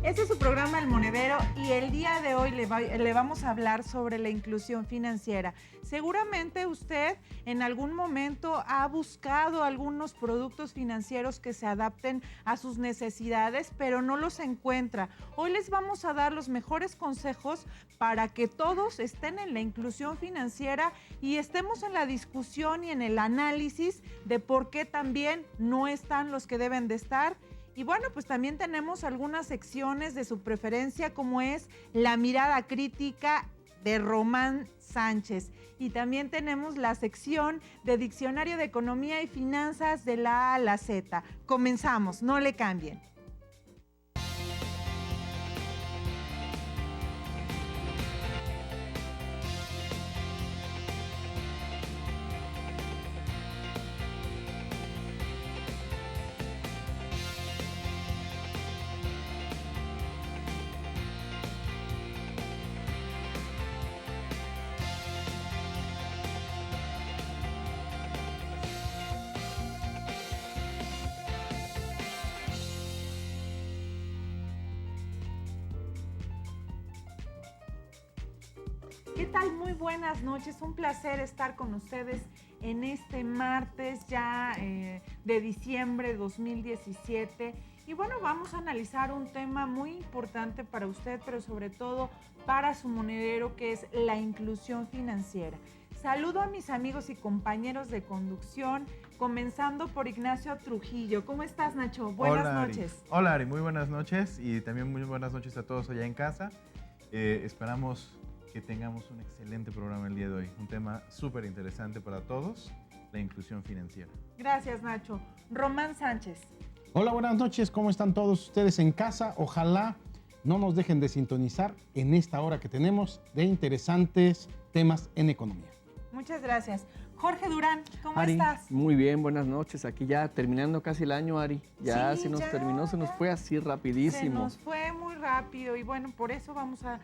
Este es su programa El Monedero y el día de hoy le vamos a hablar sobre la inclusión financiera. Seguramente usted en algún momento ha buscado algunos productos financieros que se adapten a sus necesidades, pero no los encuentra. Hoy les vamos a dar los mejores consejos para que todos estén en la inclusión financiera y estemos en la discusión y en el análisis de por qué también no están los que deben de estar. Y bueno, pues también tenemos algunas secciones de su preferencia, como es La Mirada Crítica de Román Sánchez. Y también tenemos la sección de Diccionario de Economía y Finanzas de la A a la Z. Comenzamos, no le cambien. ¿Qué tal? Muy buenas noches, un placer estar con ustedes en este martes ya de diciembre de 2017. Y bueno, vamos a analizar un tema muy importante para usted, pero sobre todo para su monedero, que es la inclusión financiera. Saludo a mis amigos y compañeros de conducción, comenzando por Ignacio Trujillo. ¿Cómo estás, Nacho? Buenas noches. Hola, Ari, muy buenas noches y también muy buenas noches a todos allá en casa. Esperamos que tengamos un excelente programa el día de hoy. Un tema súper interesante para todos, la inclusión financiera. Gracias, Nacho. Román Sánchez. Hola, buenas noches. ¿Cómo están todos ustedes en casa? Ojalá no nos dejen de sintonizar en esta hora que tenemos de interesantes temas en economía. Muchas gracias. Jorge Durán, ¿cómo Ari, estás? Muy bien, buenas noches. Aquí ya terminando casi el año, Ari. Ya Sí, se nos ya, terminó, se nos ya. fue así rapidísimo. Se nos fue muy rápido y bueno, por eso vamos a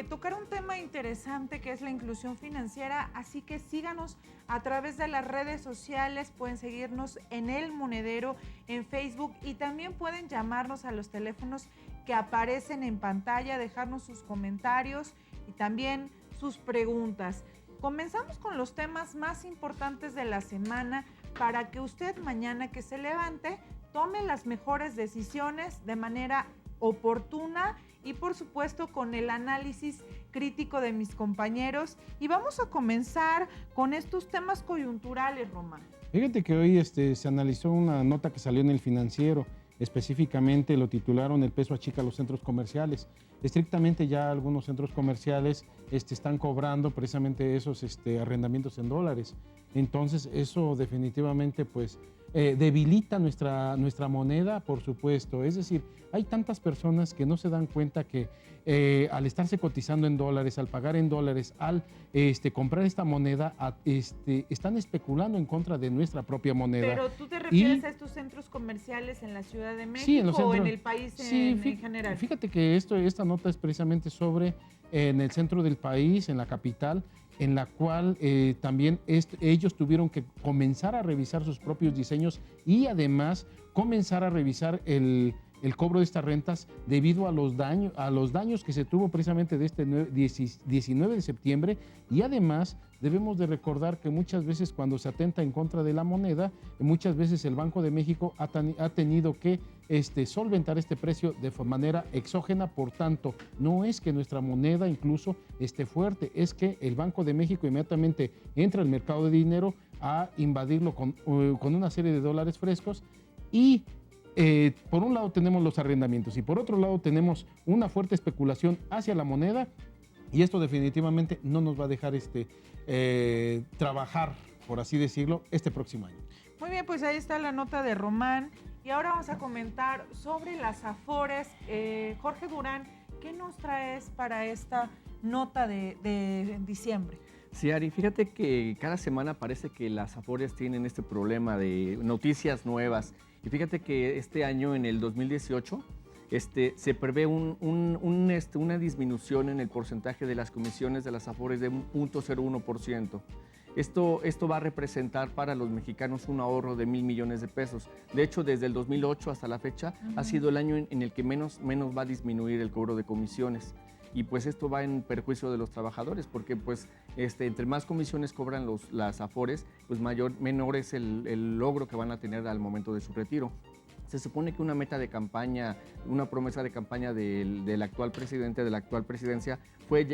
tocar un tema interesante que es la inclusión financiera, así que síganos a través de las redes sociales, pueden seguirnos en El Monedero, en Facebook y también pueden llamarnos a los teléfonos que aparecen en pantalla, dejarnos sus comentarios y también sus preguntas. Comenzamos con los temas más importantes de la semana para que usted mañana que se levante tome las mejores decisiones de manera oportuna y por supuesto con el análisis crítico de mis compañeros. Y vamos a comenzar con estos temas coyunturales, Román. Fíjate que hoy se analizó una nota que salió en El Financiero. Específicamente lo titularon El peso achica los centros comerciales. Estrictamente ya algunos centros comerciales están cobrando precisamente esos arrendamientos en dólares. Entonces eso definitivamente pues debilita nuestra moneda, por supuesto. Es decir, hay tantas personas que no se dan cuenta que al estarse cotizando en dólares, al pagar en dólares, al comprar esta moneda, están especulando en contra de nuestra propia moneda. Pero tú te refieres a estos centros comerciales en la Ciudad de México o en el país en general. Fíjate que esta nota es precisamente sobre en el centro del país, en la capital, en la cual también ellos tuvieron que comenzar a revisar sus propios diseños y además comenzar a revisar el cobro de estas rentas debido a los daños que se tuvo precisamente de este 19 de septiembre. Y además debemos de recordar que muchas veces cuando se atenta en contra de la moneda, muchas veces el Banco de México ha tenido que solventar este precio de manera exógena. Por tanto, no es que nuestra moneda incluso esté fuerte, es que el Banco de México inmediatamente entra al mercado de dinero a invadirlo con una serie de dólares frescos y por un lado tenemos los arrendamientos y por otro lado tenemos una fuerte especulación hacia la moneda y esto definitivamente no nos va a dejar trabajar, por así decirlo, este próximo año. Muy bien, pues ahí está la nota de Román y ahora vamos a comentar sobre las Afores. Jorge Durán, ¿qué nos traes para esta nota de diciembre? Sí, Ari, fíjate que cada semana parece que las Afores tienen este problema de noticias nuevas. Y fíjate que este año, en el 2018, se prevé una disminución en el porcentaje de las comisiones de las Afores de 1.01%. Esto va a representar para los mexicanos un ahorro de 1,000 millones de pesos. De hecho, desde el 2008 hasta la fecha ha sido el año en el que menos va a disminuir el cobro de comisiones. Y pues esto va en perjuicio de los trabajadores, porque pues entre más comisiones cobran las AFORES, pues menor es el logro que van a tener al momento de su retiro. Se supone que una meta de campaña, una promesa de campaña del actual presidente, de la actual presidencia, fue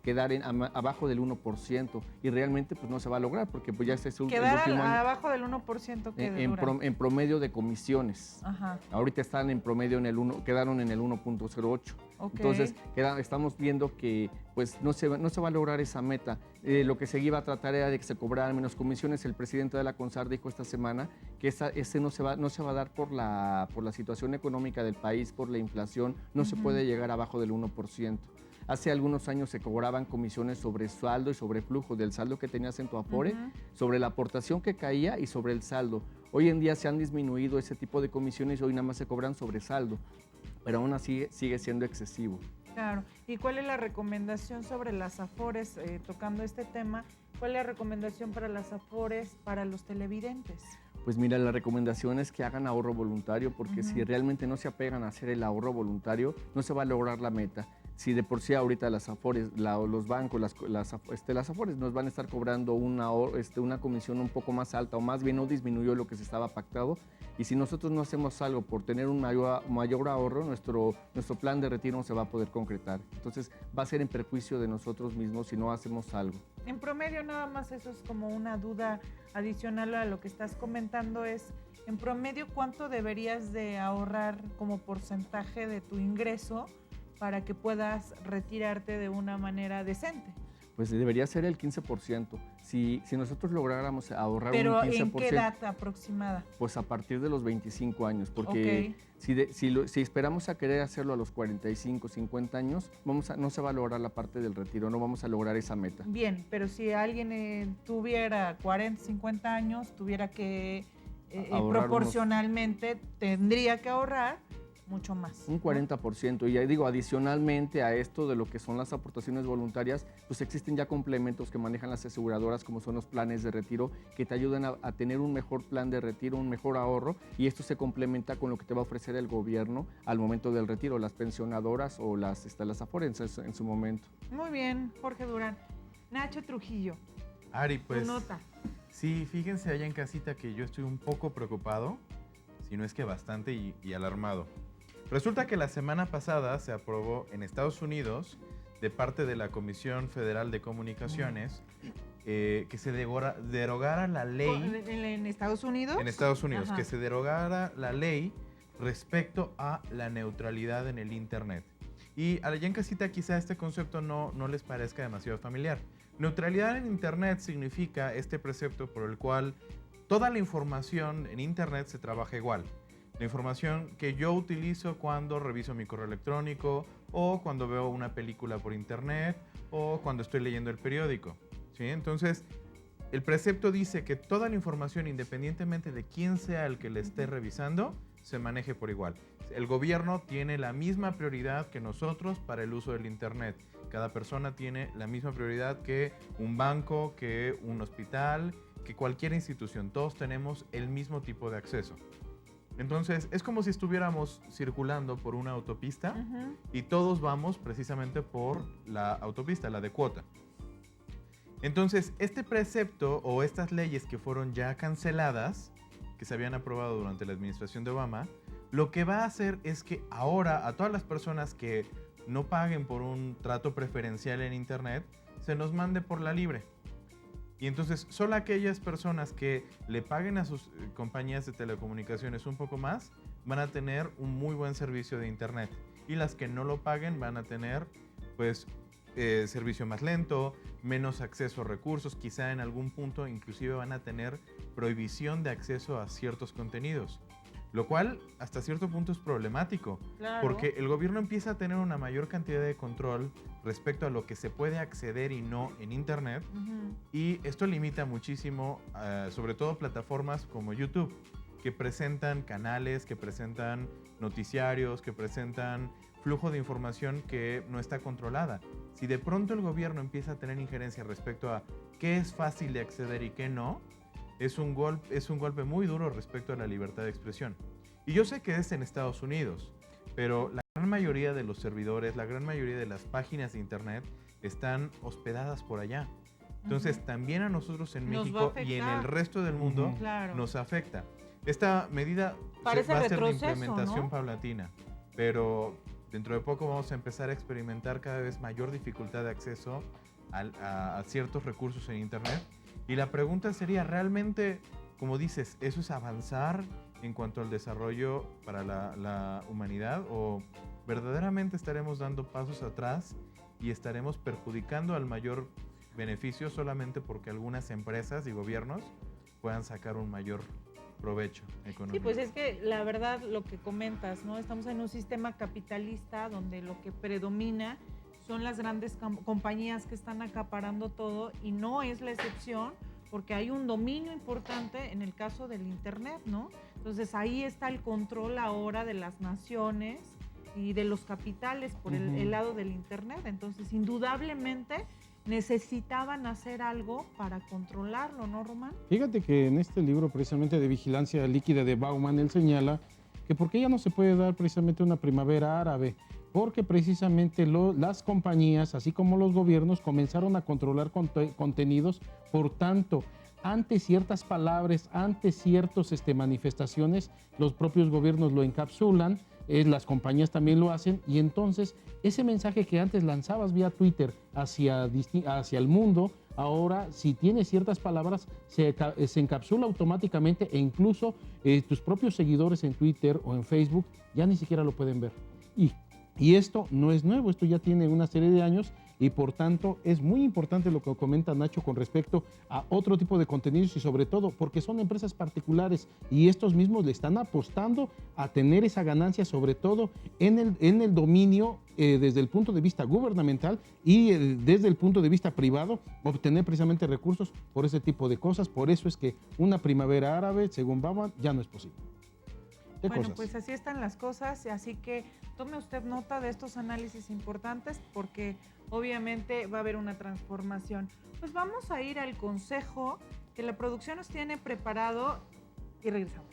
quedar abajo del 1%, y realmente pues no se va a lograr, porque pues ya este es el último año. Abajo del 1% En promedio de comisiones. Ajá. Ahorita están en promedio quedaron en el 1.08. Okay. Entonces estamos viendo que pues no se va a lograr esa meta. Lo que se iba a tratar era de que se cobraran menos comisiones. El presidente de la CONSAR dijo esta semana que ese no se va a dar por la situación económica del país, por la inflación. No se puede llegar abajo del 1%. Hace algunos años se cobraban comisiones sobre saldo y sobre flujo, del saldo que tenías en tu Afore, sobre la aportación que caía y sobre el saldo. Hoy en día se han disminuido ese tipo de comisiones y hoy nada más se cobran sobre saldo, pero aún así sigue siendo excesivo. Claro. ¿Y cuál es la recomendación sobre las AFORES, tocando este tema? ¿Cuál es la recomendación para las AFORES para los televidentes? Pues mira, la recomendación es que hagan ahorro voluntario, porque si realmente no se apegan a hacer el ahorro voluntario, no se va a lograr la meta. Si de por sí ahorita las AFORES, los bancos, las AFORES nos van a estar cobrando una comisión un poco más alta, o más bien no disminuyó lo que se estaba pactado, y si nosotros no hacemos algo por tener un mayor ahorro, nuestro plan de retiro no se va a poder concretar. Entonces va a ser en perjuicio de nosotros mismos si no hacemos algo. En promedio, nada más, eso es como una duda adicional a lo que estás comentando, es en promedio cuánto deberías de ahorrar como porcentaje de tu ingreso para que puedas retirarte de una manera decente. Pues debería ser el 15%. Si nosotros lográramos ahorrar un 15%... ¿Pero en qué edad aproximada? Pues a partir de los 25 años, porque si esperamos a querer hacerlo a los 45, 50 años, no se va a lograr la parte del retiro, no vamos a lograr esa meta. Bien, pero si alguien tuviera 40, 50 años, tuviera que proporcionalmente, tendría que ahorrar mucho más. Un 40%. Y ya digo, adicionalmente a esto de lo que son las aportaciones voluntarias, pues existen ya complementos que manejan las aseguradoras, como son los planes de retiro, que te ayudan a tener un mejor plan de retiro, un mejor ahorro, y esto se complementa con lo que te va a ofrecer el gobierno al momento del retiro, las pensionadoras o las AFORES en su momento. Muy bien, Jorge Durán. Nacho Trujillo. Ari, pues... Tu nota. Sí, fíjense allá en casita que yo estoy un poco preocupado, si no es que bastante, y alarmado. Resulta que la semana pasada se aprobó en Estados Unidos, de parte de la Comisión Federal de Comunicaciones, que se derogara la ley... ¿En Estados Unidos? En Estados Unidos, Ajá. que se derogara la ley respecto a la neutralidad en el Internet. Y allá en casita quizá este concepto no les parezca demasiado familiar. Neutralidad en Internet significa este precepto por el cual toda la información en Internet se trabaja igual. La información que yo utilizo cuando reviso mi correo electrónico, o cuando veo una película por Internet, o cuando estoy leyendo el periódico, ¿sí? Entonces, el precepto dice que toda la información, independientemente de quién sea el que le esté revisando, se maneje por igual. El gobierno tiene la misma prioridad que nosotros para el uso del Internet. Cada persona tiene la misma prioridad que un banco, que un hospital, que cualquier institución. Todos tenemos el mismo tipo de acceso. Entonces, es como si estuviéramos circulando por una autopista y todos vamos precisamente por la autopista, la de cuota. Entonces, este precepto o estas leyes que fueron ya canceladas, que se habían aprobado durante la administración de Obama, lo que va a hacer es que ahora a todas las personas que no paguen por un trato preferencial en Internet, se nos mande por la libre. Y entonces solo aquellas personas que le paguen a sus compañías de telecomunicaciones un poco más van a tener un muy buen servicio de Internet. Y las que no lo paguen van a tener pues servicio más lento, menos acceso a recursos, quizá en algún punto inclusive van a tener prohibición de acceso a ciertos contenidos. Lo cual hasta cierto punto es problemático, Claro. porque el gobierno empieza a tener una mayor cantidad de control respecto a lo que se puede acceder y no en Internet, y esto limita muchísimo, sobre todo plataformas como YouTube, que presentan canales, que presentan noticiarios, que presentan flujo de información que no está controlada. Si de pronto el gobierno empieza a tener injerencia respecto a qué es fácil de acceder y qué no, es un golpe muy duro respecto a la libertad de expresión. Y yo sé que es en Estados Unidos, pero la gran mayoría de los servidores, la gran mayoría de las páginas de internet están hospedadas por allá. Entonces, también a nosotros en México y en el resto del mundo nos afecta. Esta medida parece va a ser de retroceso, implementación ¿no? paulatina, pero dentro de poco vamos a empezar a experimentar cada vez mayor dificultad de acceso a ciertos recursos en internet. Y la pregunta sería, ¿realmente, como dices, eso es avanzar en cuanto al desarrollo para la humanidad, o verdaderamente estaremos dando pasos atrás y estaremos perjudicando al mayor beneficio solamente porque algunas empresas y gobiernos puedan sacar un mayor provecho económico? Sí, pues es que la verdad lo que comentas, ¿no? Estamos en un sistema capitalista donde lo que predomina son las grandes compañías que están acaparando todo, y no es la excepción, porque hay un dominio importante en el caso del internet, ¿no? Entonces ahí está el control ahora de las naciones y de los capitales por el lado del internet. Entonces, indudablemente necesitaban hacer algo para controlarlo, ¿no, Román? Fíjate que en este libro precisamente de Vigilancia Líquida de Bauman, él señala que por qué ya no se puede dar precisamente una primavera árabe, porque precisamente las compañías, así como los gobiernos, comenzaron a controlar contenidos. Por tanto, ante ciertas palabras, ante ciertas manifestaciones, los propios gobiernos lo encapsulan, las compañías también lo hacen, y entonces ese mensaje que antes lanzabas vía Twitter hacia el mundo, ahora si tiene ciertas palabras se encapsula automáticamente, e incluso tus propios seguidores en Twitter o en Facebook ya ni siquiera lo pueden ver. Y esto no es nuevo, esto ya tiene una serie de años, y por tanto es muy importante lo que comenta Nacho con respecto a otro tipo de contenidos, y sobre todo porque son empresas particulares y estos mismos le están apostando a tener esa ganancia, sobre todo en el dominio desde el punto de vista gubernamental y desde el punto de vista privado, obtener precisamente recursos por ese tipo de cosas. Por eso es que una primavera árabe, según Bauman, ya no es posible. Bueno, pues así están las cosas, así que tome usted nota de estos análisis importantes, porque obviamente va a haber una transformación. Pues vamos a ir al consejo que la producción nos tiene preparado y regresamos.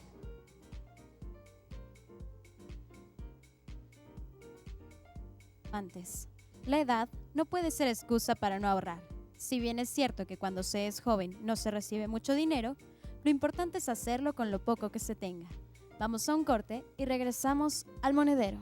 Antes, la edad no puede ser excusa para no ahorrar. Si bien es cierto que cuando se es joven no se recibe mucho dinero, lo importante es hacerlo con lo poco que se tenga. Vamos a un corte y regresamos al monedero.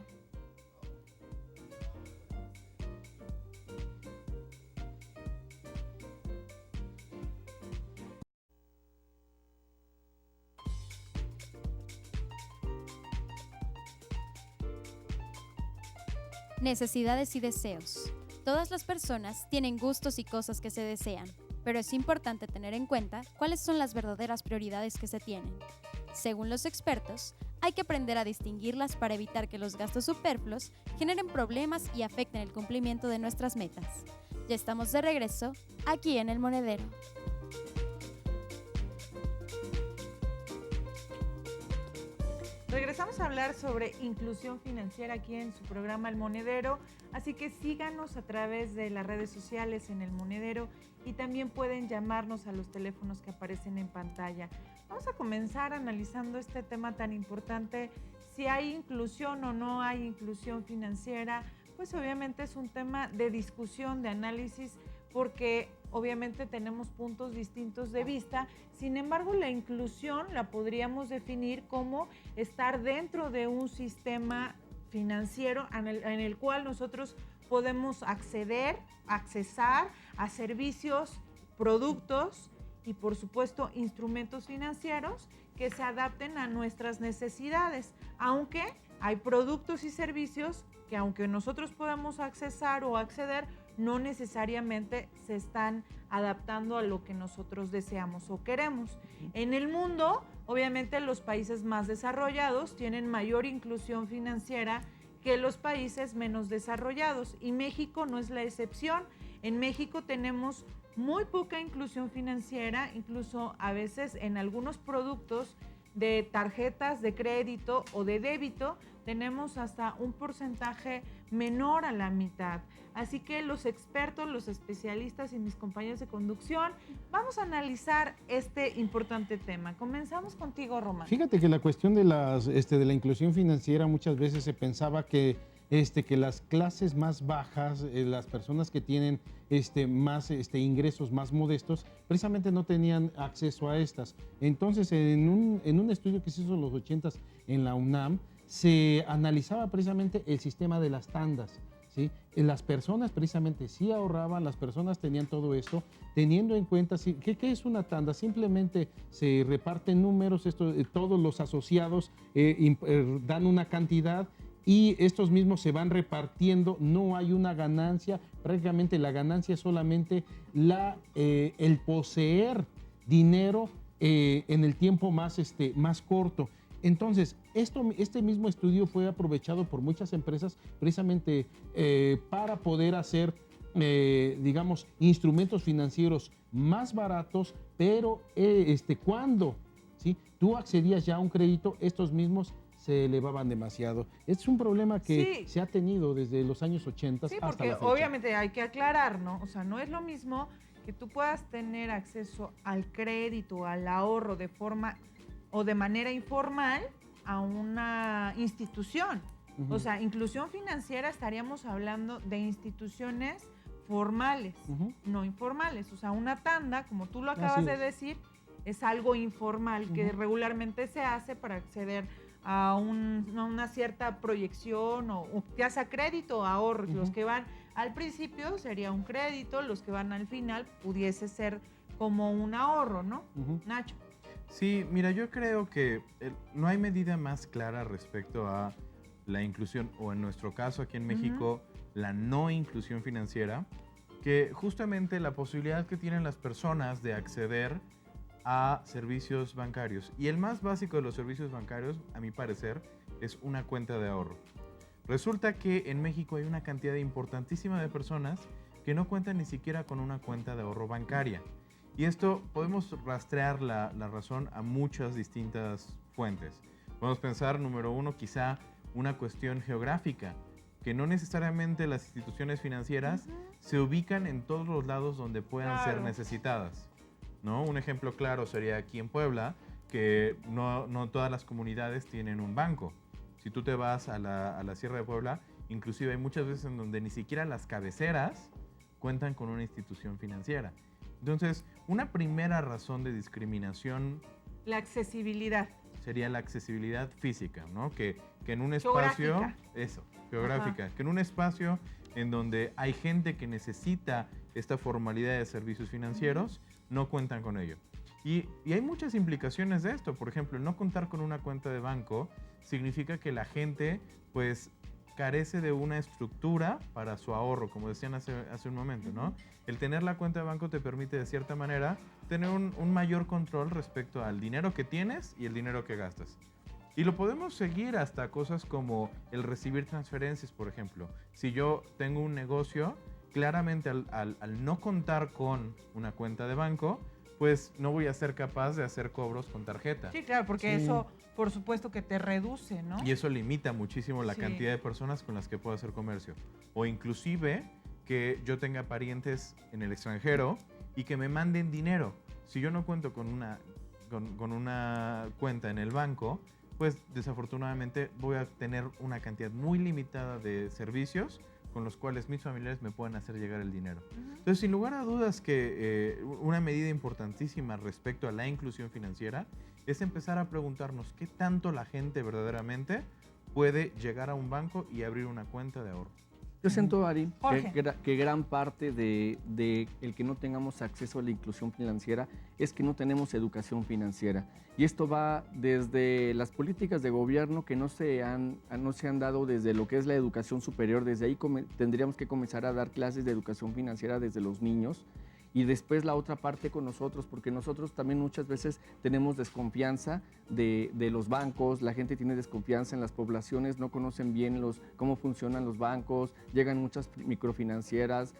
Necesidades y deseos. Todas las personas tienen gustos y cosas que se desean, pero es importante tener en cuenta cuáles son las verdaderas prioridades que se tienen. Según los expertos, hay que aprender a distinguirlas para evitar que los gastos superfluos generen problemas y afecten el cumplimiento de nuestras metas. Ya estamos de regreso aquí en El Monedero. Regresamos a hablar sobre inclusión financiera aquí en su programa El Monedero, así que síganos a través de las redes sociales en El Monedero, y también pueden llamarnos a los teléfonos que aparecen en pantalla. Vamos a comenzar analizando este tema tan importante, si hay inclusión o no hay inclusión financiera. Pues obviamente es un tema de discusión, de análisis, porque obviamente tenemos puntos distintos de vista. Sin embargo, la inclusión la podríamos definir como estar dentro de un sistema financiero en el cual nosotros podemos accesar a servicios, productos y, por supuesto, instrumentos financieros que se adapten a nuestras necesidades, aunque hay productos y servicios que, aunque nosotros podamos accesar o acceder, no necesariamente se están adaptando a lo que nosotros deseamos o queremos. En el mundo, obviamente, los países más desarrollados tienen mayor inclusión financiera que los países menos desarrollados, y México no es la excepción. En México tenemos muy poca inclusión financiera, incluso a veces en algunos productos de tarjetas de crédito o de débito, tenemos hasta un porcentaje menor a la mitad. Así que los expertos, los especialistas y mis compañeros de conducción, vamos a analizar este importante tema. Comenzamos contigo, Román. Fíjate que la cuestión de la inclusión financiera, muchas veces se pensaba que las clases más bajas, las personas que tienen más ingresos más modestos, precisamente no tenían acceso a estas. Entonces, en un estudio que se hizo en los 80s en la UNAM, se analizaba precisamente el sistema de las tandas, ¿sí? Las personas precisamente sí ahorraban, las personas tenían todo esto, teniendo en cuenta, ¿qué es una tanda? Simplemente se reparten números, todos los asociados dan una cantidad y estos mismos se van repartiendo, no hay una ganancia, prácticamente la ganancia es solamente el poseer dinero en el tiempo más corto. Entonces, este mismo estudio fue aprovechado por muchas empresas precisamente para poder hacer, digamos, instrumentos financieros más baratos, pero cuando ¿sí? tú accedías ya a un crédito, estos mismos se elevaban demasiado. Es un problema que se ha tenido desde los años 80 hasta la fecha. Sí, porque obviamente hay que aclarar, ¿no? O sea, no es lo mismo que tú puedas tener acceso al crédito, al ahorro de forma o de manera informal a una institución. O sea, inclusión financiera estaríamos hablando de instituciones formales, no informales. O sea, una tanda, como tú lo acabas de decir, es algo informal que regularmente se hace para acceder a una cierta proyección o ya sea crédito o ahorro. Los que van al principio sería un crédito, los que van al final pudiese ser como un ahorro, ¿no? Nacho. Sí, mira, yo creo que no hay medida más clara respecto a la inclusión, o en nuestro caso aquí en México, la no inclusión financiera, que justamente la posibilidad que tienen las personas de acceder a servicios bancarios. Y el más básico de los servicios bancarios, a mi parecer, es una cuenta de ahorro. Resulta que en México hay una cantidad importantísima de personas que no cuentan ni siquiera con una cuenta de ahorro bancaria. Y esto podemos rastrear la razón a muchas distintas fuentes. Podemos pensar, número uno, quizá una cuestión geográfica, que no necesariamente las instituciones financieras se ubican en todos los lados donde puedan ser necesitadas, ¿no? Un ejemplo claro sería aquí en Puebla, que no todas las comunidades tienen un banco. Si tú te vas a la Sierra de Puebla, inclusive hay muchas veces en donde ni siquiera las cabeceras cuentan con una institución financiera. Entonces, una primera razón de discriminación... La accesibilidad. Sería la accesibilidad física, ¿no? Que en un espacio... Geográfica. Que en un espacio en donde hay gente que necesita esta formalidad de servicios financieros, no cuentan con ello. Y hay muchas implicaciones de esto. Por ejemplo, el no contar con una cuenta de banco significa que la gente, pues, carece de una estructura para su ahorro, como decían hace un momento, ¿no? El tener la cuenta de banco te permite, de cierta manera, tener un mayor control respecto al dinero que tienes y el dinero que gastas. Y lo podemos seguir hasta cosas como el recibir transferencias, por ejemplo. Si yo tengo un negocio, claramente al no contar con una cuenta de banco, pues no voy a ser capaz de hacer cobros con tarjeta. Sí, claro, porque eso, por supuesto que te reduce, ¿no? Y eso limita muchísimo la cantidad de personas con las que puedo hacer comercio. O inclusive que yo tenga parientes en el extranjero y que me manden dinero. Si yo no cuento con una cuenta en el banco, pues desafortunadamente voy a tener una cantidad muy limitada de servicios con los cuales mis familiares me pueden hacer llegar el dinero. Entonces, sin lugar a dudas que una medida importantísima respecto a la inclusión financiera es empezar a preguntarnos qué tanto la gente verdaderamente puede llegar a un banco y abrir una cuenta de ahorro. Yo siento, Ari, que gran parte de el que no tengamos acceso a la inclusión financiera es que no tenemos educación financiera. Y esto va desde las políticas de gobierno que no se han dado desde lo que es la educación superior. Desde ahí tendríamos que comenzar a dar clases de educación financiera desde los niños. y después la otra parte con nosotros, porque nosotros también muchas veces tenemos desconfianza de los bancos, la gente tiene desconfianza en las poblaciones, no conocen bien cómo funcionan los bancos, llegan muchas microfinancieras,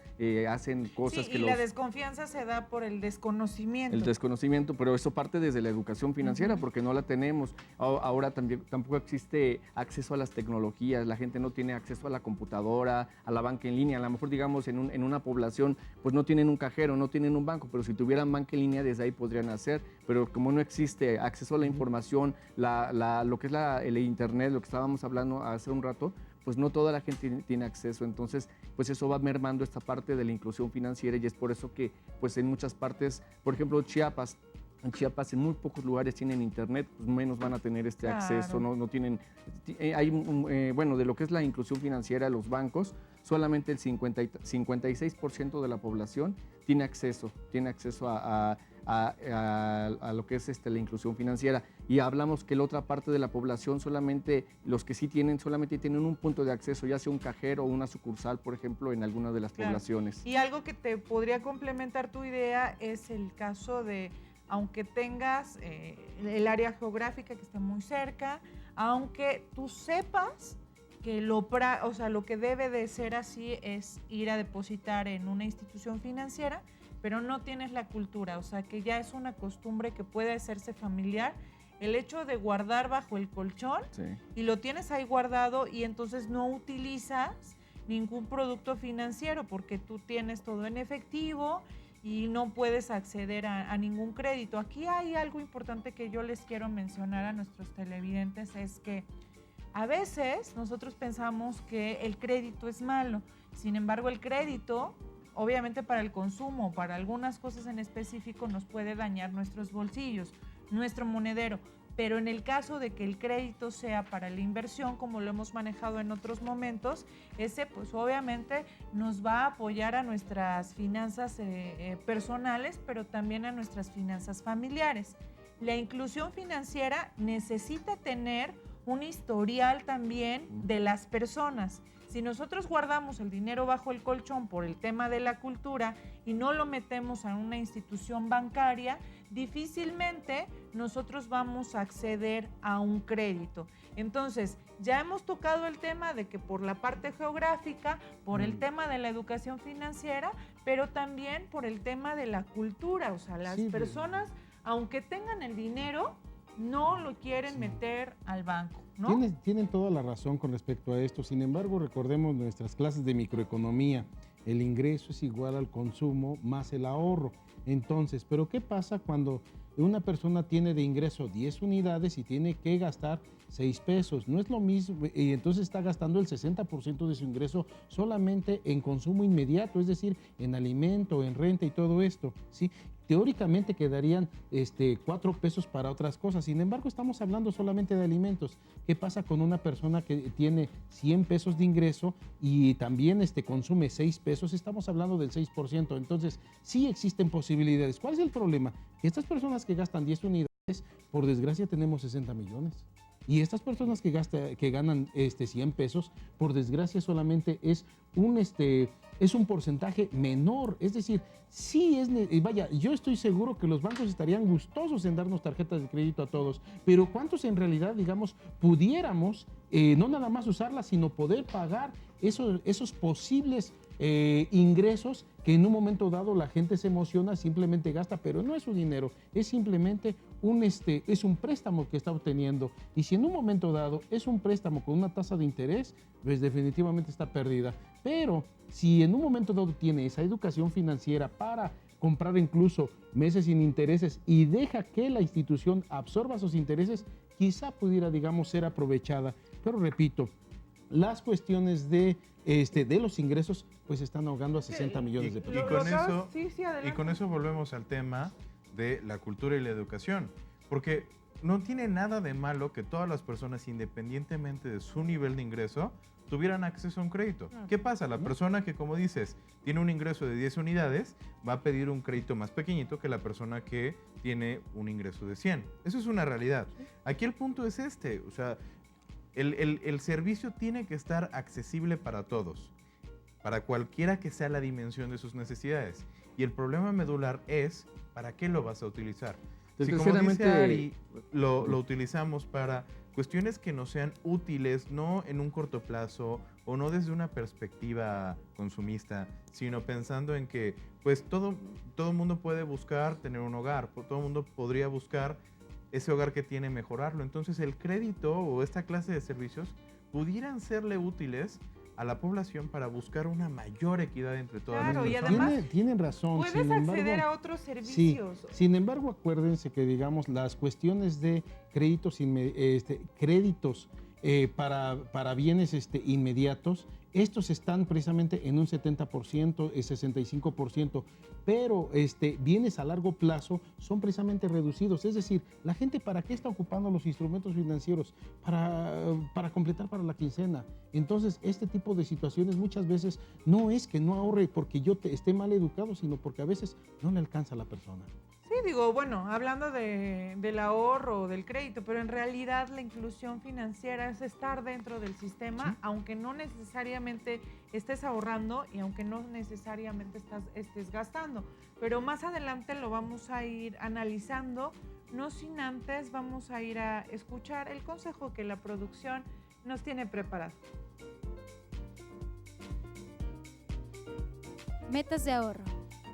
hacen cosas sí, y la desconfianza se da por el desconocimiento. El desconocimiento, pero eso parte desde la educación financiera, porque no la tenemos. Ahora también tampoco existe acceso a las tecnologías, la gente no tiene acceso a la computadora, a la banca en línea. A lo mejor, digamos, en una población, pues no tienen un cajero, no tienen un banco, pero si tuvieran banca en línea, desde ahí podrían hacer. Pero como no existe acceso a la información, lo que es el internet, lo que estábamos hablando hace un rato, pues no toda la gente tiene acceso. Entonces, pues eso va mermando esta parte de la inclusión financiera, y es por eso que, pues en muchas partes, por ejemplo, Chiapas, en muy pocos lugares tienen internet, pues menos van a tener este acceso, no tienen, bueno, de lo que es la inclusión financiera, los bancos, solamente el 56% de la población tiene acceso a lo que es la inclusión financiera, y hablamos que la otra parte de la población, solamente los que sí tienen, solamente tienen un punto de acceso, ya sea un cajero o una sucursal, por ejemplo, en alguna de las poblaciones. Y algo que te podría complementar tu idea es el caso de, aunque tengas el área geográfica que esté muy cerca, aunque tú sepas que lo que debe de ser así es ir a depositar en una institución financiera, pero no tienes la cultura, o sea que ya es una costumbre que puede hacerse familiar, el hecho de guardar bajo el colchón, sí, y lo tienes ahí guardado y entonces no utilizas ningún producto financiero porque tú tienes todo en efectivo y no puedes acceder a ningún crédito. Aquí hay algo importante que yo les quiero mencionar a nuestros televidentes, es que a veces nosotros pensamos que el crédito es malo, sin embargo el crédito, obviamente para el consumo, para algunas cosas en específico, nos puede dañar nuestros bolsillos, nuestro monedero, pero en el caso de que el crédito sea para la inversión, como lo hemos manejado en otros momentos, ese pues obviamente nos va a apoyar a nuestras finanzas personales, pero también a nuestras finanzas familiares. La inclusión financiera necesita tener un historial también de las personas. Si nosotros guardamos el dinero bajo el colchón por el tema de la cultura y no lo metemos a una institución bancaria, difícilmente nosotros vamos a acceder a un crédito. Entonces, ya hemos tocado el tema de que por la parte geográfica, por el tema de la educación financiera, pero también por el tema de la cultura. O sea, las personas, aunque tengan el dinero, no lo quieren meter al banco, ¿no? Tienen toda la razón con respecto a esto. Sin embargo, recordemos nuestras clases de microeconomía. El ingreso es igual al consumo más el ahorro. Entonces, ¿pero qué pasa cuando una persona tiene de ingreso 10 unidades y tiene que gastar 6 pesos? No es lo mismo, y entonces está gastando el 60% de su ingreso solamente en consumo inmediato, es decir, en alimento, en renta y todo esto, ¿sí? Teóricamente quedarían 4 pesos para otras cosas. Sin embargo, estamos hablando solamente de alimentos. ¿Qué pasa con una persona que tiene 100 pesos de ingreso y también consume 6 pesos? Estamos hablando del 6%. Entonces, sí existen posibilidades. ¿Cuál es el problema? Estas personas que gastan 10 unidades, por desgracia tenemos 60 millones. Y estas personas que ganan 100 pesos, por desgracia solamente es un porcentaje menor. Es decir, sí vaya, yo estoy seguro que los bancos estarían gustosos en darnos tarjetas de crédito a todos, pero ¿cuántos en realidad, digamos, pudiéramos no nada más usarlas, sino poder pagar esos posibles ingresos que en un momento dado la gente se emociona, simplemente gasta, pero no es su dinero, es simplemente es un préstamo que está obteniendo. Y si en un momento dado es un préstamo con una tasa de interés, pues definitivamente está perdida. Pero si en un momento dado tiene esa educación financiera para comprar incluso meses sin intereses y deja que la institución absorba sus intereses, quizá pudiera, digamos, ser aprovechada. Pero repito, las cuestiones de los ingresos pues están ahogando a 60 millones de pesos. Y con eso volvemos al tema de la cultura y la educación, porque no tiene nada de malo que todas las personas, independientemente de su nivel de ingreso, tuvieran acceso a un crédito. ¿Qué pasa? La persona que, como dices, tiene un ingreso de 10 unidades, va a pedir un crédito más pequeñito que la persona que tiene un ingreso de 100. Eso es una realidad. Aquí el punto es o sea, el servicio tiene que estar accesible para todos, para cualquiera que sea la dimensión de sus necesidades. Y el problema medular es, ¿para qué lo vas a utilizar? Si como Desgraciadamente, dice Ari, lo utilizamos para cuestiones que no sean útiles, no en un corto plazo o no desde una perspectiva consumista, sino pensando en que pues todo mundo puede buscar tener un hogar, todo el mundo podría buscar ese hogar que tiene, mejorarlo. Entonces el crédito o esta clase de servicios pudieran serle útiles a la población para buscar una mayor equidad entre todas Claro, las y personas. además Tienen razón. puedes sin acceder embargo, a otros sí, servicios. sin embargo, acuérdense que, digamos, las cuestiones de créditos, créditos para bienes inmediatos, estos están precisamente en un 70%, 65%, pero bienes a largo plazo son precisamente reducidos. Es decir, la gente, ¿para qué está ocupando los instrumentos financieros? Para completar para la quincena. Entonces, este tipo de situaciones muchas veces no es que no ahorre porque yo esté mal educado, sino porque a veces no le alcanza a la persona. Sí, digo, bueno, hablando del ahorro, del crédito, pero en realidad la inclusión financiera es estar dentro del sistema, Sí. aunque no necesariamente estés ahorrando y aunque no necesariamente estés gastando. Pero más adelante lo vamos a ir analizando, no sin antes vamos a ir a escuchar el consejo que la producción nos tiene preparado. Metas de ahorro.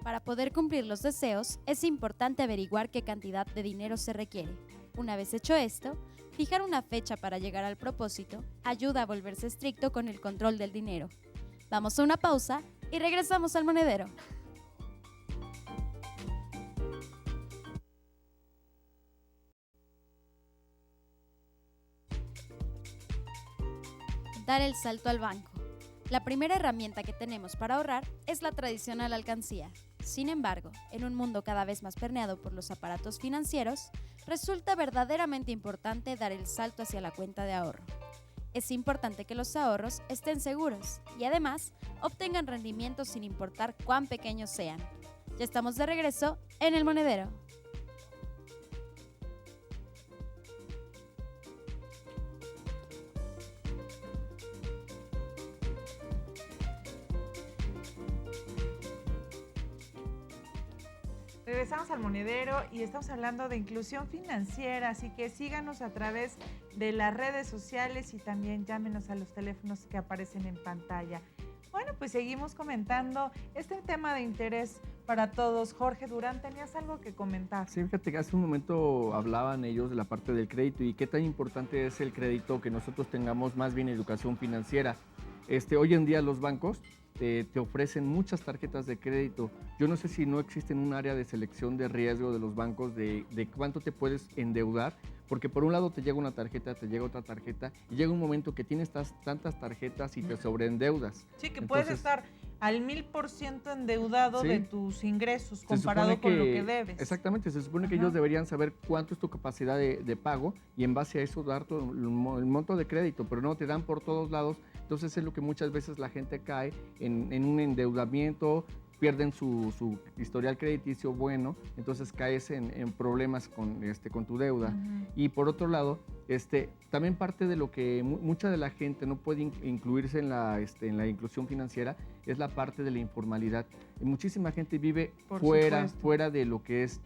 Para poder cumplir los deseos, es importante averiguar qué cantidad de dinero se requiere. Una vez hecho esto, fijar una fecha para llegar al propósito ayuda a volverse estricto con el control del dinero. Vamos a una pausa y regresamos al monedero. Dar el salto al banco. La primera herramienta que tenemos para ahorrar es la tradicional alcancía. Sin embargo, en un mundo cada vez más permeado por los aparatos financieros, resulta verdaderamente importante dar el salto hacia la cuenta de ahorro. Es importante que los ahorros estén seguros y además obtengan rendimientos sin importar cuán pequeños sean. Ya estamos de regreso en el monedero. Regresamos al monedero y estamos hablando de inclusión financiera, así que síganos a través de las redes sociales y también llámenos a los teléfonos que aparecen en pantalla. Bueno, pues seguimos comentando este tema de interés para todos. Jorge Durán, ¿tenías algo que comentar? Sí, fíjate que hace un momento hablaban ellos de la parte del crédito y qué tan importante es el crédito, que nosotros tengamos más bien educación financiera. Hoy en día los bancos te ofrecen muchas tarjetas de crédito. Yo no sé si no existe un área de selección de riesgo de los bancos de cuánto te puedes endeudar, porque por un lado te llega una tarjeta, te llega otra tarjeta, y llega un momento que tienes tantas tarjetas y te sobreendeudas. Sí, que puedes estar al 1000% endeudado Sí. de tus ingresos comparado con lo que debes. Exactamente, se supone que Ajá. ellos deberían saber cuánto es tu capacidad de pago y en base a eso dar el monto de crédito, pero no te dan por todos lados. Entonces es lo que muchas veces la gente cae en un endeudamiento, pierden su historial crediticio bueno, entonces caes en problemas con tu deuda. Ujú. Y por otro lado, también parte de lo que mucha de la gente no puede incluirse en la inclusión financiera es la parte de la informalidad. Y muchísima gente vive Por fuera supuesto. de lo que es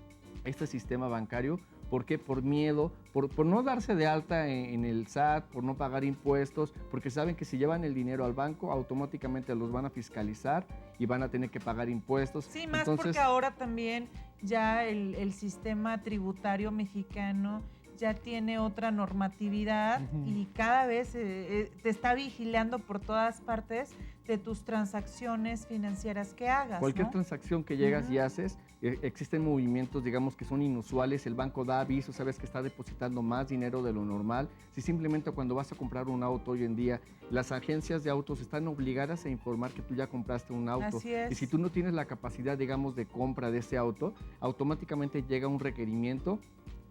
este sistema bancario. ¿Por qué? Por miedo, por no darse de alta en el SAT, por no pagar impuestos, porque saben que si llevan el dinero al banco, automáticamente los van a fiscalizar y van a tener que pagar impuestos. Sí, más Entonces, porque ahora también ya el sistema tributario mexicano ya tiene otra normatividad Ujú. y cada vez te está vigilando por todas partes de tus transacciones financieras que hagas, cualquier ¿no? transacción que llegas y Ujú. haces, existen movimientos, digamos, que son inusuales. El banco da aviso, sabes que está depositando más dinero de lo normal. Si simplemente cuando vas a comprar un auto hoy en día, las agencias de autos están obligadas a informar que tú ya compraste un auto. Así es. Y si tú no tienes la capacidad, digamos, de compra de ese auto, automáticamente llega un requerimiento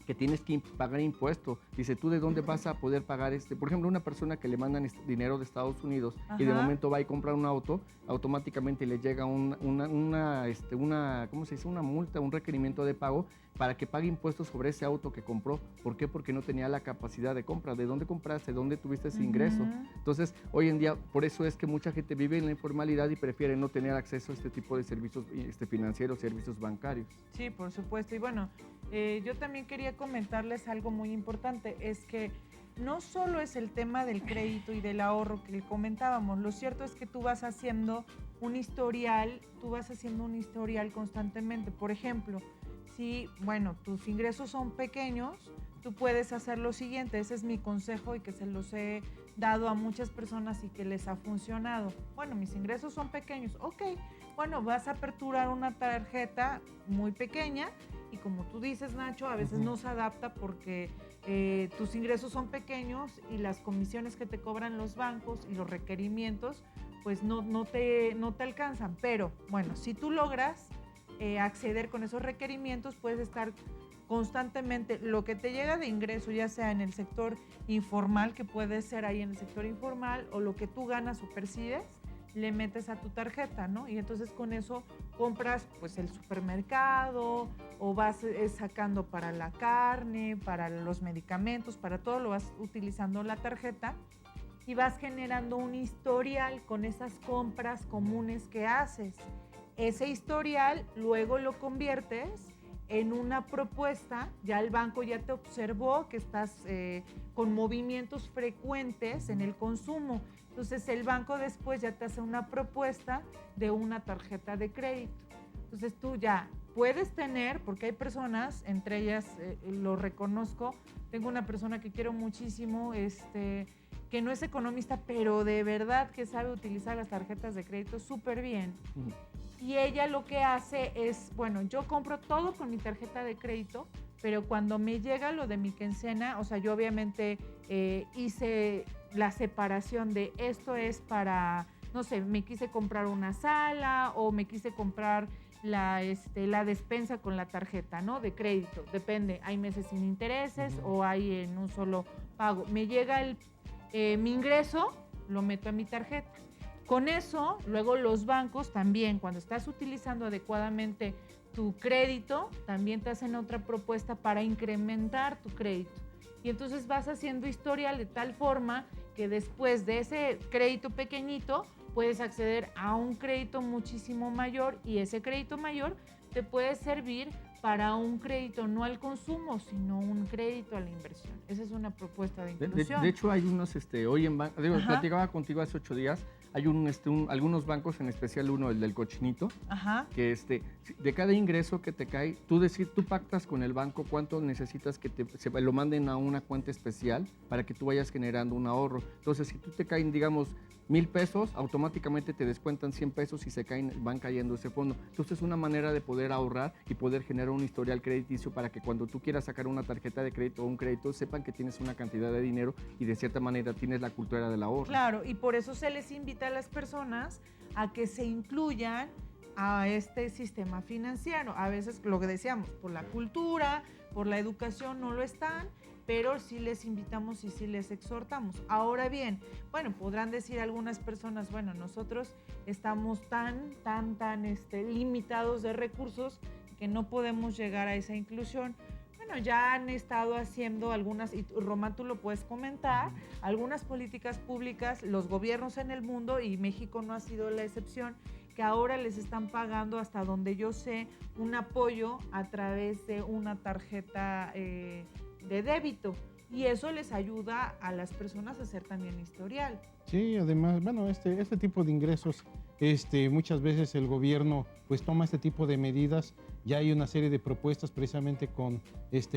que tienes que pagar impuesto. Dice, ¿tú de dónde vas a poder pagar Por ejemplo, una persona que le mandan dinero de Estados Unidos y de momento va y compra un auto, automáticamente le llega una ¿cómo se dice? Una multa, un requerimiento de pago para que pague impuestos sobre ese auto que compró. ¿Por qué? Porque no tenía la capacidad de compra. ¿De dónde compraste? ¿Dónde tuviste ese ingreso? Entonces, hoy en día, por eso es que mucha gente vive en la informalidad y prefiere no tener acceso a este tipo de servicios financieros, servicios bancarios. Sí, por supuesto. Y bueno, yo también quería comentarles algo muy importante, es que no solo es el tema del crédito y del ahorro que comentábamos, lo cierto es que tú vas haciendo un historial constantemente. Por ejemplo, si, bueno, tus ingresos son pequeños, tú puedes hacer lo siguiente, ese es mi consejo y que se los he dado a muchas personas y que les ha funcionado. Bueno, mis ingresos son pequeños, ok, bueno, vas a aperturar una tarjeta muy pequeña y como tú dices, Nacho, a veces no se adapta porque tus ingresos son pequeños y las comisiones que te cobran los bancos y los requerimientos pues no te alcanzan. Pero bueno, si tú logras acceder con esos requerimientos, puedes estar constantemente, lo que te llega de ingreso, ya sea en el sector informal, que puede ser ahí en el sector informal, o lo que tú ganas o percibes, le metes a tu tarjeta, ¿no? Y entonces con eso compras pues el supermercado o vas sacando para la carne, para los medicamentos, para todo lo vas utilizando la tarjeta y vas generando un historial con esas compras comunes que haces. Ese historial luego lo conviertes en una propuesta, ya el banco ya te observó que estás con movimientos frecuentes en el consumo. Entonces el banco después ya te hace una propuesta de una tarjeta de crédito. Entonces tú ya puedes tener, porque hay personas, entre ellas lo reconozco, tengo una persona que quiero muchísimo, que no es economista, pero de verdad que sabe utilizar las tarjetas de crédito súper bien. Y ella lo que hace es, bueno, yo compro todo con mi tarjeta de crédito, pero cuando me llega lo de mi quincena, o sea, yo obviamente hice la separación de esto es para, no sé, me quise comprar una sala o me quise comprar la despensa con la tarjeta, ¿no? De crédito, depende, hay meses sin intereses o hay en un solo pago. Me llega mi ingreso, lo meto a mi tarjeta. Con eso, luego los bancos también, cuando estás utilizando adecuadamente tu crédito, también te hacen otra propuesta para incrementar tu crédito. Y entonces vas haciendo historial de tal forma que después de ese crédito pequeñito puedes acceder a un crédito muchísimo mayor y ese crédito mayor te puede servir para un crédito no al consumo, sino un crédito a la inversión. Esa es una propuesta de inclusión. De hecho, hay unos, hoy en banco, platicaba contigo hace 8 días, hay algunos bancos, en especial uno, el del Cochinito, que de cada ingreso que te cae, tú pactas con el banco cuánto necesitas que se lo manden a una cuenta especial para que tú vayas generando un ahorro. Entonces, si tú te caen, digamos, 1,000 pesos, automáticamente te descuentan 100 pesos y van cayendo ese fondo. Entonces, es una manera de poder ahorrar y poder generar un historial crediticio para que cuando tú quieras sacar una tarjeta de crédito o un crédito, sepan que tienes una cantidad de dinero y de cierta manera tienes la cultura del ahorro. Claro, y por eso se les invita a las personas a que se incluyan a este sistema financiero. A veces, lo que decíamos, por la cultura, por la educación no lo están, pero sí les invitamos y sí les exhortamos. Ahora bien, bueno, podrán decir algunas personas, bueno, nosotros estamos tan limitados de recursos que no podemos llegar a esa inclusión. Bueno, ya han estado haciendo algunas, y Román, tú lo puedes comentar, algunas políticas públicas, los gobiernos en el mundo, y México no ha sido la excepción, que ahora les están pagando, hasta donde yo sé, un apoyo a través de una tarjeta de débito. Y eso les ayuda a las personas a hacer también historial. Sí, además, bueno, este tipo de ingresos, muchas veces el gobierno pues toma este tipo de medidas. Ya hay una serie de propuestas precisamente con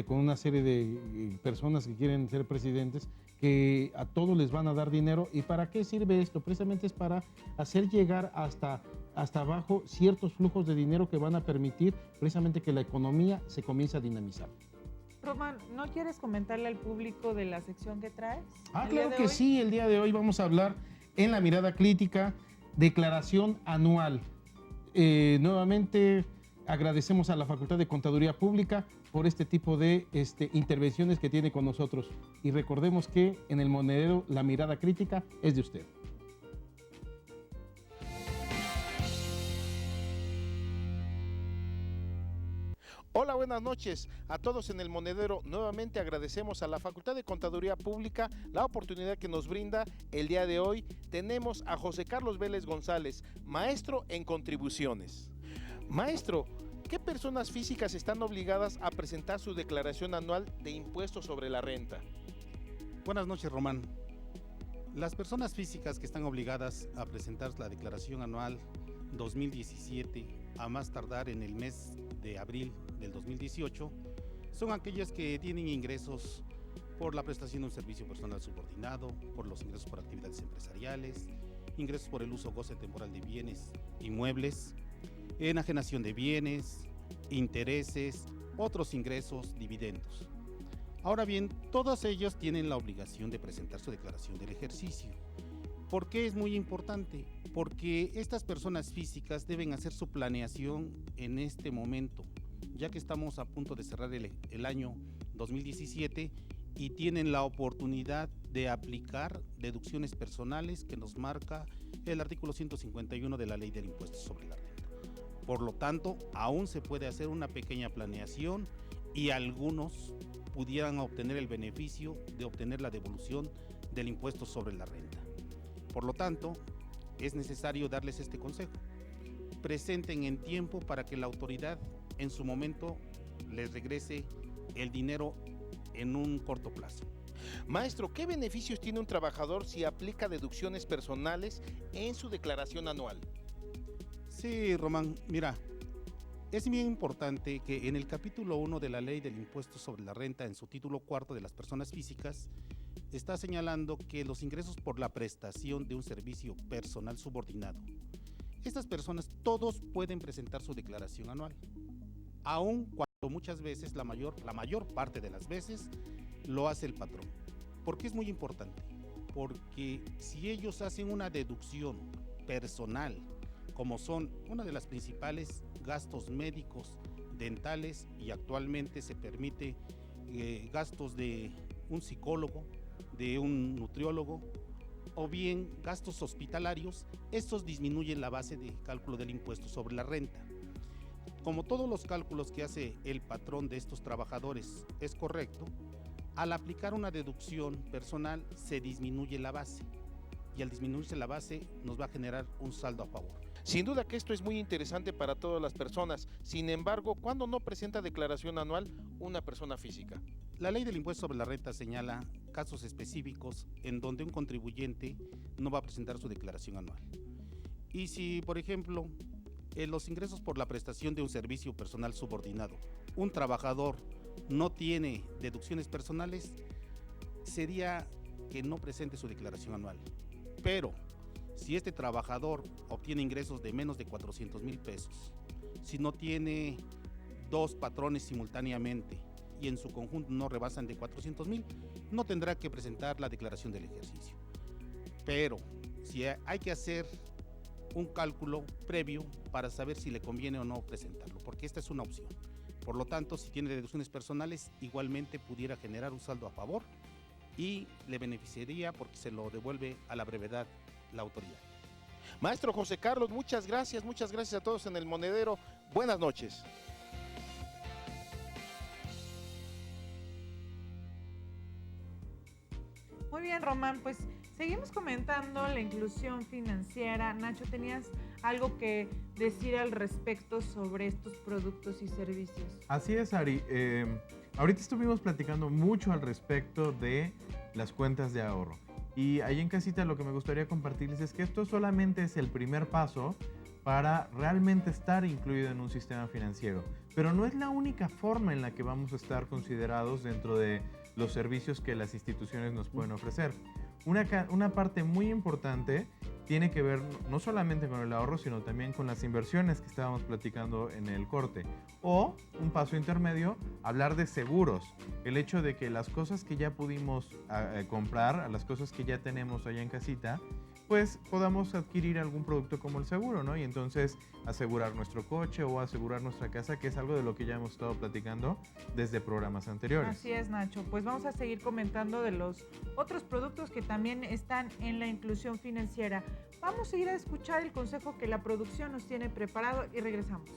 una serie de personas que quieren ser presidentes, que a todos les van a dar dinero. ¿Y para qué sirve esto? Precisamente es para hacer llegar hasta abajo ciertos flujos de dinero que van a permitir precisamente que la economía se comience a dinamizar. Román, ¿no quieres comentarle al público de la sección que traes? Claro que sí. El día de hoy vamos a hablar en la mirada crítica, declaración anual. Nuevamente, Agradecemos a la Facultad de Contaduría Pública por este tipo de intervenciones que tiene con nosotros. Y recordemos que en el monedero la mirada crítica es de usted. Hola, buenas noches a todos en el monedero. Nuevamente agradecemos a la Facultad de Contaduría Pública la oportunidad que nos brinda el día de hoy. Tenemos a José Carlos Vélez González, maestro en contribuciones. Maestro, ¿qué personas físicas están obligadas a presentar su declaración anual de impuestos sobre la renta? Buenas noches, Román. Las personas físicas que están obligadas a presentar la declaración anual 2017 a más tardar en el mes de abril del 2018 son aquellas que tienen ingresos por la prestación de un servicio personal subordinado, por los ingresos por actividades empresariales, ingresos por el uso o goce temporal de bienes inmuebles, enajenación de bienes, intereses, otros ingresos, dividendos. Ahora bien, todos ellos tienen la obligación de presentar su declaración del ejercicio. ¿Por qué es muy importante? Porque estas personas físicas deben hacer su planeación en este momento, ya que estamos a punto de cerrar el año 2017 y tienen la oportunidad de aplicar deducciones personales que nos marca el artículo 151 de la Ley del Impuesto sobre la Renta. Por lo tanto, aún se puede hacer una pequeña planeación y algunos pudieran obtener el beneficio de obtener la devolución del impuesto sobre la renta. Por lo tanto, es necesario darles este consejo. Presenten en tiempo para que la autoridad en su momento les regrese el dinero en un corto plazo. Maestro, ¿qué beneficios tiene un trabajador si aplica deducciones personales en su declaración anual? Sí, Román, mira, es bien importante que en el capítulo 1 de la Ley del Impuesto sobre la Renta, en su título 4 de las personas físicas, está señalando que los ingresos por la prestación de un servicio personal subordinado, estas personas todos pueden presentar su declaración anual, aun cuando muchas veces, la mayor parte de las veces, lo hace el patrón. ¿Por qué es muy importante? Porque si ellos hacen una deducción personal, como son una de las principales gastos médicos, dentales, y actualmente se permite gastos de un psicólogo, de un nutriólogo, o bien gastos hospitalarios, estos disminuyen la base de cálculo del impuesto sobre la renta. Como todos los cálculos que hace el patrón de estos trabajadores es correcto, al aplicar una deducción personal se disminuye la base, y al disminuirse la base nos va a generar un saldo a favor. Sin duda que esto es muy interesante para todas las personas. Sin embargo, ¿cuándo no presenta declaración anual una persona física? La Ley del Impuesto sobre la Renta señala casos específicos en donde un contribuyente no va a presentar su declaración anual. Y si, por ejemplo, los ingresos por la prestación de un servicio personal subordinado, un trabajador no tiene deducciones personales, sería que no presente su declaración anual. Pero si este trabajador obtiene ingresos de menos de 400,000 pesos, si no tiene dos patrones simultáneamente y en su conjunto no rebasan de 400,000, no tendrá que presentar la declaración del ejercicio. Pero si hay que hacer un cálculo previo para saber si le conviene o no presentarlo, porque esta es una opción. Por lo tanto, si tiene deducciones personales, igualmente pudiera generar un saldo a favor y le beneficiaría porque se lo devuelve a la brevedad la autoridad. Maestro José Carlos, muchas gracias a todos en el monedero. Buenas noches. Muy bien, Román, pues seguimos comentando la inclusión financiera. Nacho, ¿tenías algo que decir al respecto sobre estos productos y servicios? Así es, Ari. Ahorita estuvimos platicando mucho al respecto de las cuentas de ahorro. Y ahí en casita lo que me gustaría compartirles es que esto solamente es el primer paso para realmente estar incluido en un sistema financiero. Pero no es la única forma en la que vamos a estar considerados dentro de los servicios que las instituciones nos pueden ofrecer. Una parte muy importante tiene que ver no solamente con el ahorro, sino también con las inversiones que estábamos platicando en el corte. O, un paso intermedio, hablar de seguros. El hecho de que las cosas que ya pudimos comprar, las cosas que ya tenemos allá en casita, después podamos adquirir algún producto como el seguro, ¿no? Y entonces asegurar nuestro coche o asegurar nuestra casa, que es algo de lo que ya hemos estado platicando desde programas anteriores. Así es, Nacho. Pues vamos a seguir comentando de los otros productos que también están en la inclusión financiera. Vamos a ir a escuchar el consejo que la producción nos tiene preparado y regresamos.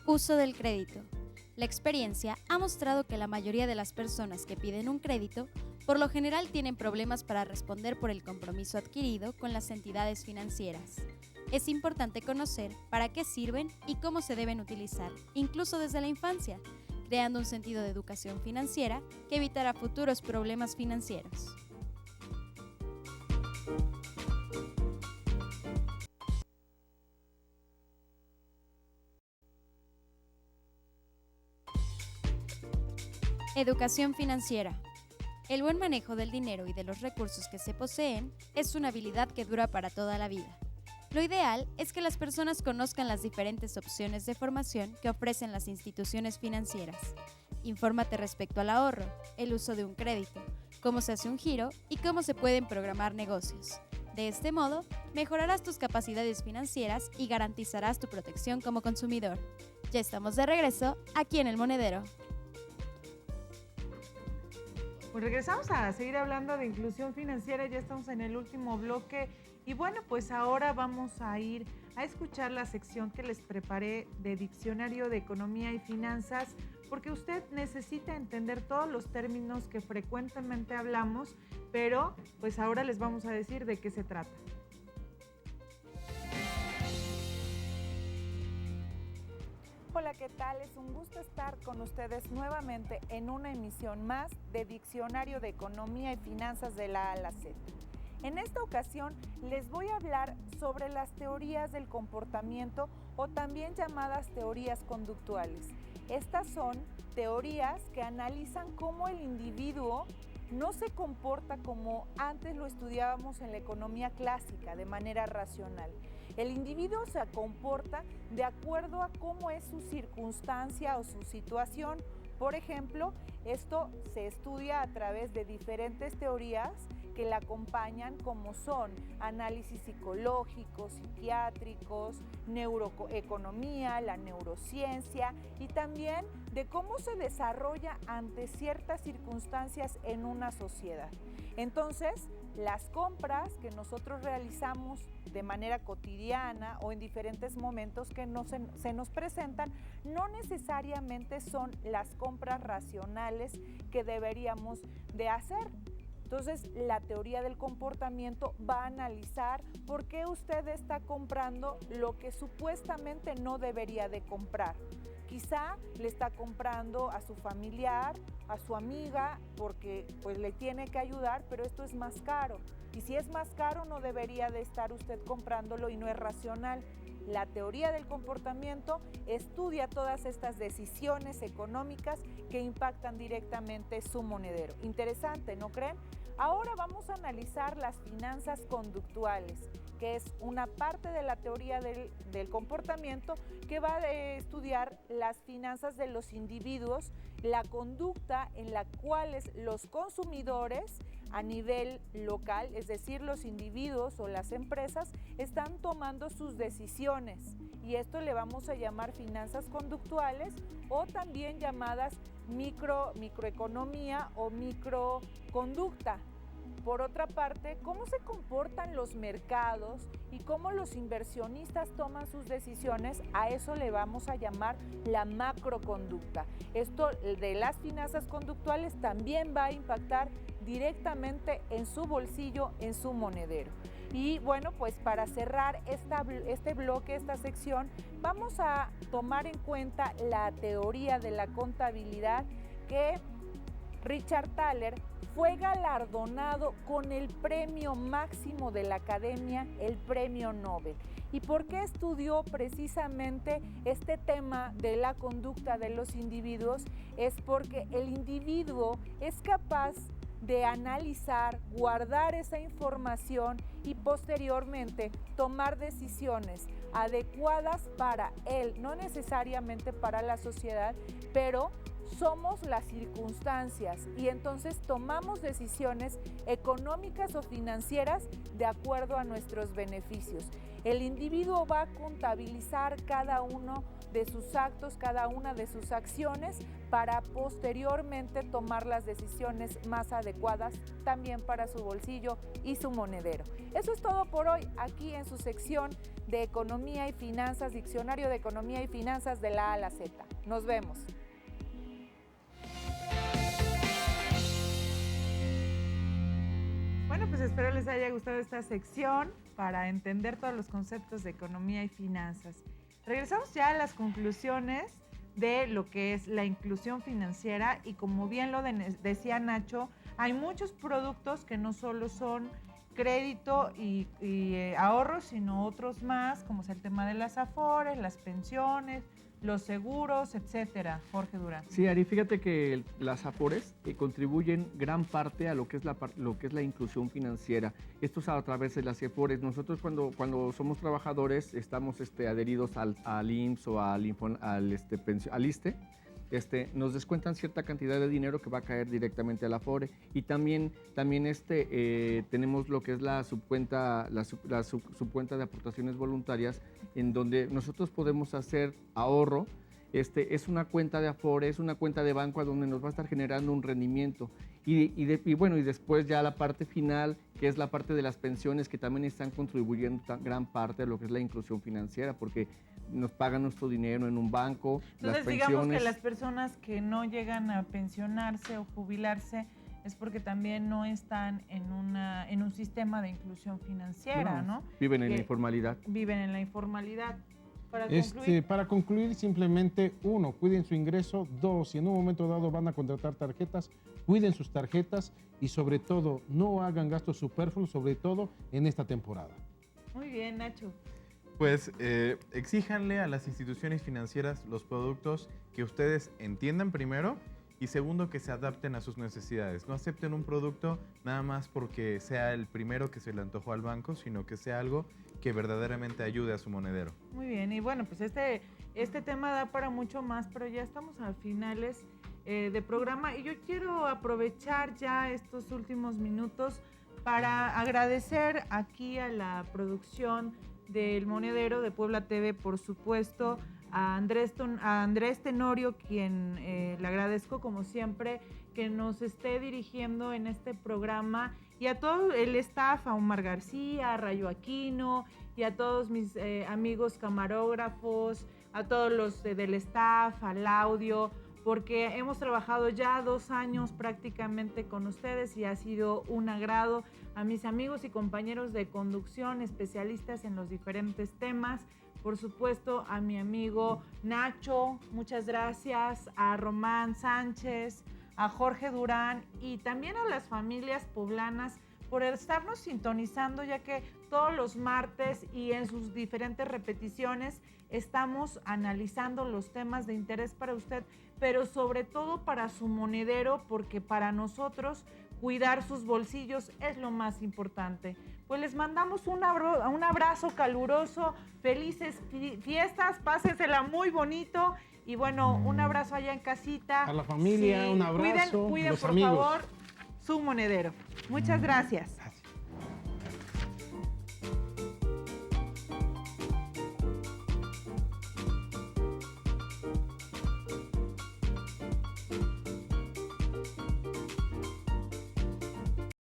Uso del crédito. La experiencia ha mostrado que la mayoría de las personas que piden un crédito, por lo general tienen problemas para responder por el compromiso adquirido con las entidades financieras. Es importante conocer para qué sirven y cómo se deben utilizar, incluso desde la infancia, creando un sentido de educación financiera que evitará futuros problemas financieros. Educación financiera. El buen manejo del dinero y de los recursos que se poseen es una habilidad que dura para toda la vida. Lo ideal es que las personas conozcan las diferentes opciones de formación que ofrecen las instituciones financieras. Infórmate respecto al ahorro, el uso de un crédito, cómo se hace un giro y cómo se pueden programar negocios. De este modo, mejorarás tus capacidades financieras y garantizarás tu protección como consumidor. Ya estamos de regreso aquí en El Monedero. Pues regresamos a seguir hablando de inclusión financiera, ya estamos en el último bloque y bueno, pues ahora vamos a ir a escuchar la sección que les preparé de Diccionario de Economía y Finanzas, porque usted necesita entender todos los términos que frecuentemente hablamos, pero pues ahora les vamos a decir de qué se trata. Hola, ¿qué tal? Es un gusto estar con ustedes nuevamente en una emisión más de Diccionario de Economía y Finanzas de la A a la Z. En esta ocasión les voy a hablar sobre las teorías del comportamiento o también llamadas teorías conductuales. Estas son teorías que analizan cómo el individuo no se comporta como antes lo estudiábamos en la economía clásica, de manera racional. El individuo se comporta de acuerdo a cómo es su circunstancia o su situación. Por ejemplo, esto se estudia a través de diferentes teorías que la acompañan, como son análisis psicológicos, psiquiátricos, neuroeconomía, la neurociencia y también de cómo se desarrolla ante ciertas circunstancias en una sociedad. Entonces, las compras que nosotros realizamos de manera cotidiana o en diferentes momentos que se nos presentan, no necesariamente son las compras racionales que deberíamos de hacer. Entonces, la teoría del comportamiento va a analizar por qué usted está comprando lo que supuestamente no debería de comprar. Quizá le está comprando a su familiar, a su amiga, porque pues le tiene que ayudar, pero esto es más caro. Y si es más caro, no debería de estar usted comprándolo y no es racional. La teoría del comportamiento estudia todas estas decisiones económicas que impactan directamente su monedero. Interesante, ¿no creen? Ahora vamos a analizar las finanzas conductuales, que es una parte de la teoría del comportamiento que va a estudiar las finanzas de los individuos, la conducta en la cual los consumidores a nivel local, es decir, los individuos o las empresas, están tomando sus decisiones. Y esto le vamos a llamar finanzas conductuales o también llamadas microeconomía o microconducta. Por otra parte, cómo se comportan los mercados y cómo los inversionistas toman sus decisiones, a eso le vamos a llamar la macroconducta. Esto de las finanzas conductuales también va a impactar directamente en su bolsillo, en su monedero. Y bueno, pues para cerrar este bloque, esta sección, vamos a tomar en cuenta la teoría de la contabilidad que Richard Thaler fue galardonado con el premio máximo de la Academia, el Premio Nobel. ¿Y por qué estudió precisamente este tema de la conducta de los individuos? Es porque el individuo es capaz de analizar, guardar esa información y posteriormente tomar decisiones adecuadas para él, no necesariamente para la sociedad, pero somos las circunstancias y entonces tomamos decisiones económicas o financieras de acuerdo a nuestros beneficios. El individuo va a contabilizar cada uno de sus actos, cada una de sus acciones para posteriormente tomar las decisiones más adecuadas también para su bolsillo y su monedero. Eso es todo por hoy aquí en su sección de Economía y Finanzas, Diccionario de Economía y Finanzas de la A a la Z. Nos vemos. Bueno, pues espero les haya gustado esta sección para entender todos los conceptos de economía y finanzas. Regresamos ya a las conclusiones de lo que es la inclusión financiera y como bien lo decía Nacho, hay muchos productos que no solo son crédito y ahorros, sino otros más, como es el tema de las afores, las pensiones, los seguros, etcétera. Jorge Durán. Sí, Ari, fíjate que las afores contribuyen gran parte a lo que es la inclusión financiera. Esto es a través de las afores. Nosotros cuando somos trabajadores estamos adheridos al IMSS o al ISSSTE. Nos descuentan cierta cantidad de dinero que va a caer directamente a la Afore y también tenemos lo que es la subcuenta de aportaciones voluntarias en donde nosotros podemos hacer ahorro. Es una cuenta de Afore, es una cuenta de banco a donde nos va a estar generando un rendimiento y después ya la parte final, que es la parte de las pensiones, que también están contribuyendo gran parte a lo que es la inclusión financiera, porque nos pagan nuestro dinero en un banco. Entonces, digamos que las personas que no llegan a pensionarse o jubilarse es porque también no están en un sistema de inclusión financiera, ¿no? Viven en la informalidad. Viven en la informalidad. Para concluir, simplemente, 1, cuiden su ingreso. 2, si en un momento dado van a contratar tarjetas, cuiden sus tarjetas y sobre todo, no hagan gastos superfluos, sobre todo en esta temporada. Muy bien, Nacho. Pues exíjanle a las instituciones financieras los productos que ustedes entiendan primero y segundo, que se adapten a sus necesidades. No acepten un producto nada más porque sea el primero que se le antojó al banco, sino que sea algo que verdaderamente ayude a su monedero. Muy bien, y bueno, pues este tema da para mucho más, pero ya estamos a finales de programa y yo quiero aprovechar ya estos últimos minutos para agradecer aquí a la producción del Monedero de Puebla TV, por supuesto, a Andrés Tenorio, quien le agradezco como siempre que nos esté dirigiendo en este programa, y a todo el staff, a Omar García, a Rayo Aquino, y a todos mis amigos camarógrafos, a todos los del staff, al audio, porque hemos trabajado ya 2 años prácticamente con ustedes y ha sido un agrado. A mis amigos y compañeros de conducción, especialistas en los diferentes temas, por supuesto a mi amigo Nacho, muchas gracias, a Román Sánchez, a Jorge Durán y también a las familias poblanas por estarnos sintonizando, ya que todos los martes y en sus diferentes repeticiones estamos analizando los temas de interés para usted, pero sobre todo para su monedero, porque para nosotros cuidar sus bolsillos es lo más importante. Pues les mandamos un abrazo caluroso, felices fiestas, pásensela muy bonito y bueno, un abrazo allá en casita. A la familia, sí, un abrazo. Cuiden por amigos. favor su monedero. Muchas gracias.